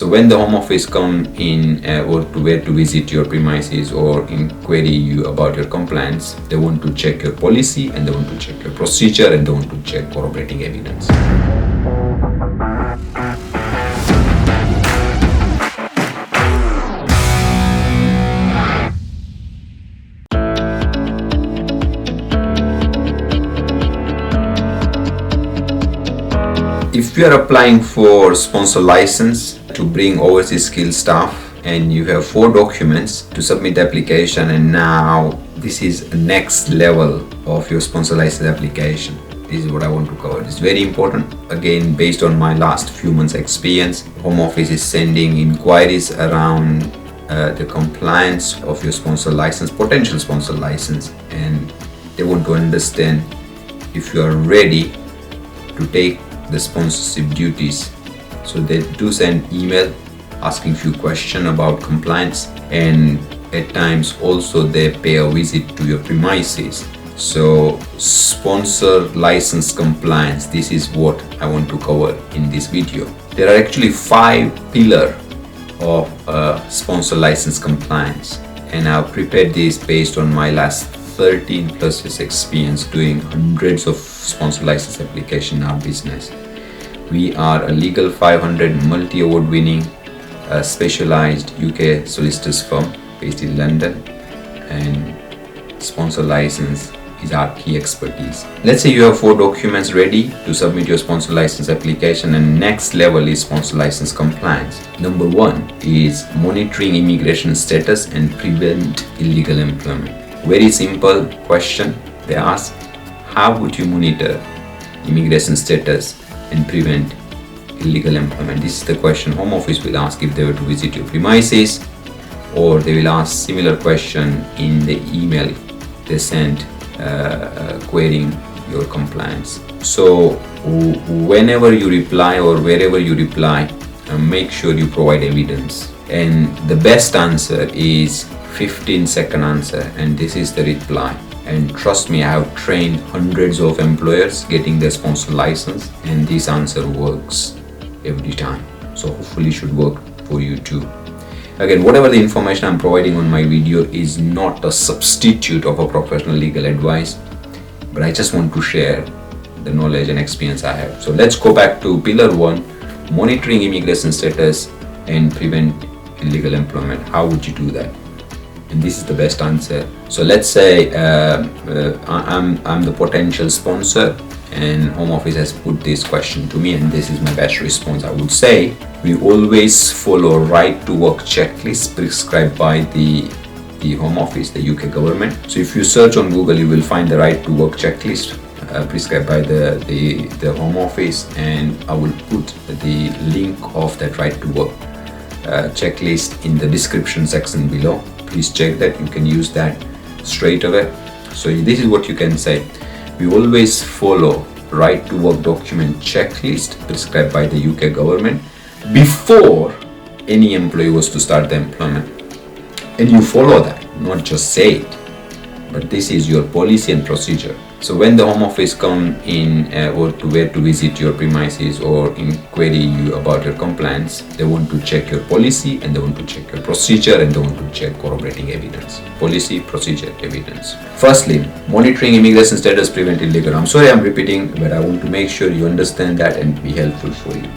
So when the Home Office come in or to where to visit your premises or inquiry you about your compliance, they want to check your policy and they want to check your procedure and they want to check corroborating evidence. If you are applying for sponsor license to bring overseas skilled staff and you have 4 documents to submit the application, and now this is the next level of your sponsor license application. This is what I want to cover. It's very important. Again, based on my last few months experience, Home Office is sending inquiries around the compliance of your sponsor license, potential sponsor license, and they want to understand if you are ready to take the sponsorship duties. So they do send email asking few questions about compliance, and at times also they pay a visit to your premises. So sponsor license compliance, this is what I want to cover in this video. There are actually 5 pillars of sponsor license compliance, and I've prepared this based on my last 13 plus years experience doing hundreds of sponsor license application in our business. We are a legal 500 multi-award winning specialized UK solicitors firm based in London, and sponsor license is our key expertise. Let's say you have 4 documents ready to submit your sponsor license application, and next level is sponsor license compliance. Number 1 is monitoring immigration status and prevent illegal employment. Very simple question they ask: how would you monitor immigration status and prevent illegal employment? This is the question Home Office will ask if they were to visit your premises, or they will ask similar question in the email they send querying your compliance. So whenever you reply or wherever you reply, make sure you provide evidence, and the best answer is 15-second answer, and this is the reply. And trust me, I have trained hundreds of employers getting their sponsor license, and this answer works every time. So hopefully it should work for you too. Again, whatever the information I'm providing on my video is not a substitute of a professional legal advice, but I just want to share the knowledge and experience I have. So let's go back to pillar 1, monitoring immigration status and prevent illegal employment. How would you do that? And this is the best answer. So let's say I'm the potential sponsor, and Home Office has put this question to me, and this is my best response. I would say we always follow right to work checklist prescribed by the Home Office, the UK government. So if you search on Google, you will find the right to work checklist prescribed by the Home Office, and I will put the link of that right to work checklist in the description section below. Please check that. You can use that straight away. So this is what you can say: we always follow right to work document checklist prescribed by the UK government before any employee was to start the employment. And you follow that, not just say it, but this is your policy and procedure. So when the Home Office come in or to where to visit your premises or inquiry you about your compliance, they want to check your policy and they want to check your procedure and they want to check corroborating evidence. Policy, procedure, evidence. Firstly, monitoring immigration status, prevent illegal. I'm sorry I'm repeating, but I want to make sure you understand that and be helpful for you.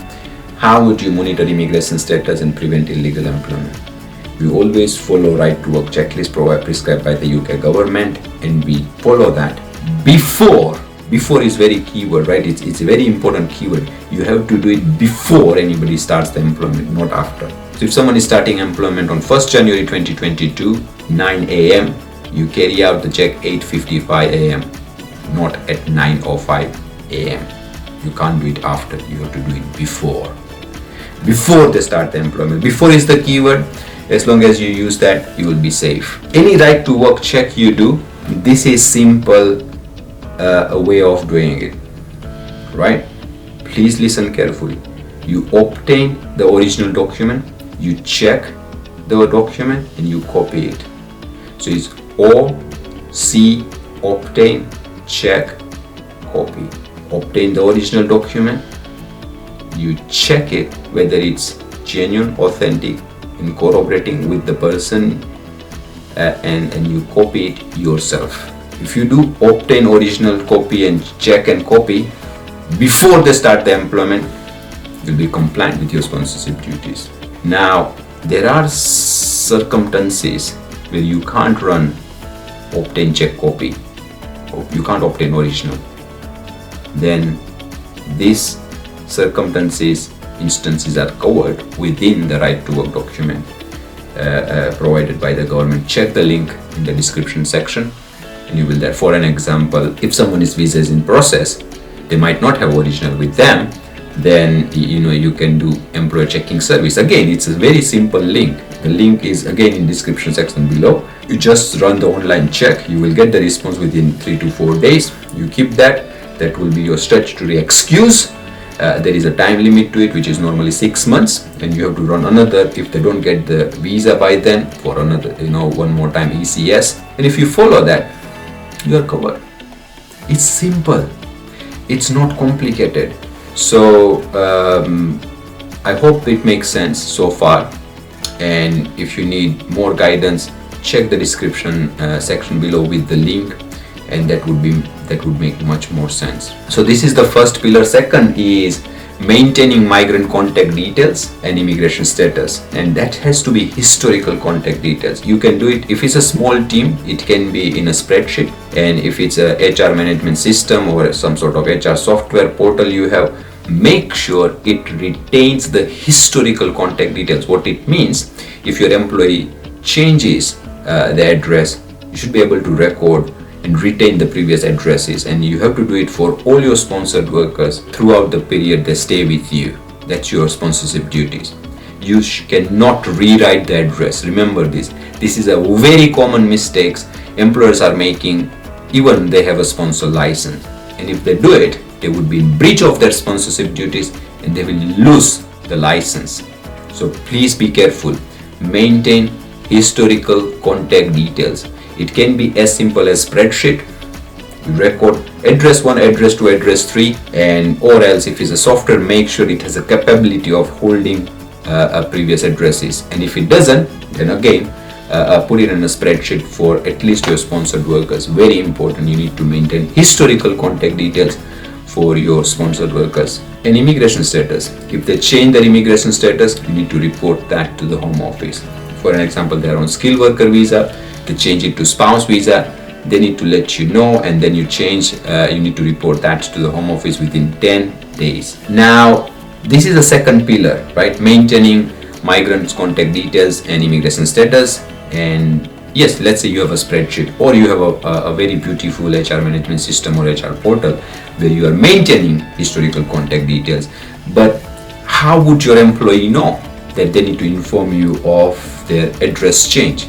How would you monitor immigration status and prevent illegal employment? We always follow right to work checklist prescribed by the UK government, and we follow that before is very keyword, right? It's a very important keyword. You have to do it before anybody starts the employment, not after. So if someone is starting employment on 1st January 2022, 9 a.m., you carry out the check 8:55 a.m., not at 9:05 a.m. You can't do it after. You have to do it before they start the employment. Before is the keyword. As long as you use that, you will be safe. Any right to work check you do, this is simple a way of doing it, right? Please listen carefully. You obtain the original document, you check the document, and you copy it. So it's O-C, obtain, check, copy. Obtain the original document, you check it whether it's genuine, authentic, and corroborating with the person, and you copy it yourself. If you do obtain original copy and check and copy before they start the employment, you'll be compliant with your sponsorship duties. Now, there are circumstances where you can't run obtain check copy, or you can't obtain original. Then these instances are covered within the right to work document provided by the government. Check the link in the description section and you will there. For an example, if someone's visa is in process, they might not have original with them, then you can do employer checking service. Again, it's a very simple link. The link is again in description section below. You just run the online check. You will get the response within 3 to 4 days. You keep that. That will be your statutory excuse. There is a time limit to it, which is normally 6 months, and you have to run another if they don't get the visa by then for another, one more time ECS. And if you follow that, you are covered. It's simple. It's not complicated. So I hope it makes sense so far. And if you need more guidance, check the description section below with the link, and that would make much more sense. So this is the first pillar. Second is maintaining migrant contact details and immigration status, and that has to be historical contact details. You can do it if it's a small team, it can be in a spreadsheet, and if it's a HR management system or some sort of HR software portal you have, make sure it retains the historical contact details. What it means, if your employee changes the address, you should be able to record and retain the previous addresses, and you have to do it for all your sponsored workers throughout the period they stay with you. That's your sponsorship duties. You cannot rewrite the address. Remember this. This is a very common mistake employers are making, even they have a sponsor license, and if they do it, they would be in breach of their sponsorship duties and they will lose the license. So please be careful. Maintain historical contact details. It can be as simple as spreadsheet. You record address 1, address 2, address 3, and or else if it's a software, make sure it has a capability of holding previous addresses. And if it doesn't, then again put it in a spreadsheet for at least your sponsored workers. Very important. You need to maintain historical contact details for your sponsored workers. And immigration status. If they change their immigration status, you need to report that to the home office. For an example, they are on skilled worker visa, they change it to spouse visa, they need to let you know, and then you need to report that to the home office within 10 days. Now, this is the second pillar, right? Maintaining migrants' contact details and immigration status. And yes, let's say you have a spreadsheet, or you have a very beautiful HR management system or HR portal where you are maintaining historical contact details. But how would your employee know that they need to inform you of their address change?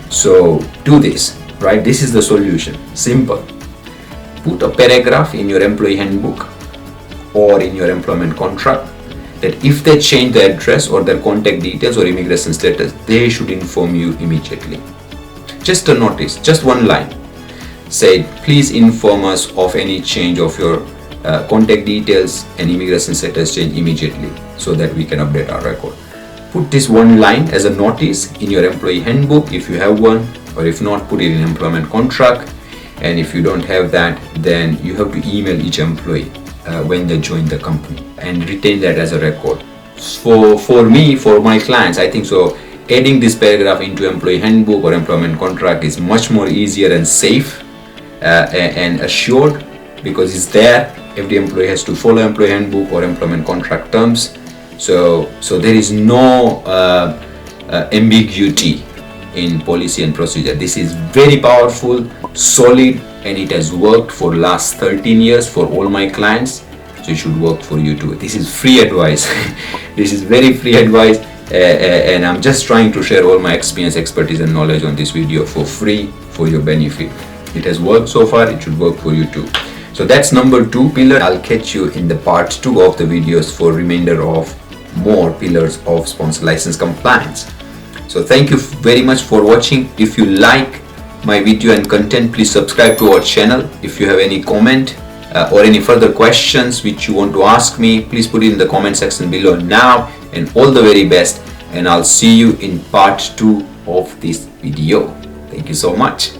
So do this, right? This is the solution. Simple. Put a paragraph in your employee handbook or in your employment contract that if they change the address or their contact details or immigration status, they should inform you immediately. Just a notice, just one line. Say, please inform us of any change of your contact details and immigration status change immediately so that we can update our record. Put this one line as a notice in your employee handbook if you have one, or if not, put it in employment contract. And if you don't have that, then you have to email each employee when they join the company and retain that as a record. For me, for my clients, I think so adding this paragraph into employee handbook or employment contract is much more easier and safe and assured, because it's there. Every employee has to follow employee handbook or employment contract terms. So there is no ambiguity in policy and procedure. This is very powerful, solid, and it has worked for last 13 years for all my clients. So it should work for you too. This is free advice. This is very free advice, and I'm just trying to share all my experience, expertise, and knowledge on this video for free for your benefit. It has worked so far, it should work for you too. So that's number 2 pillar. I'll catch you in the part 2 of the videos for remainder of more pillars of sponsor license compliance. So thank you very much for watching. If you like my video and content, please subscribe to our channel. If you have any comment or any further questions which you want to ask me, please put it in the comment section below now, and all the very best, and I'll see you in part 2 of this video. Thank you so much.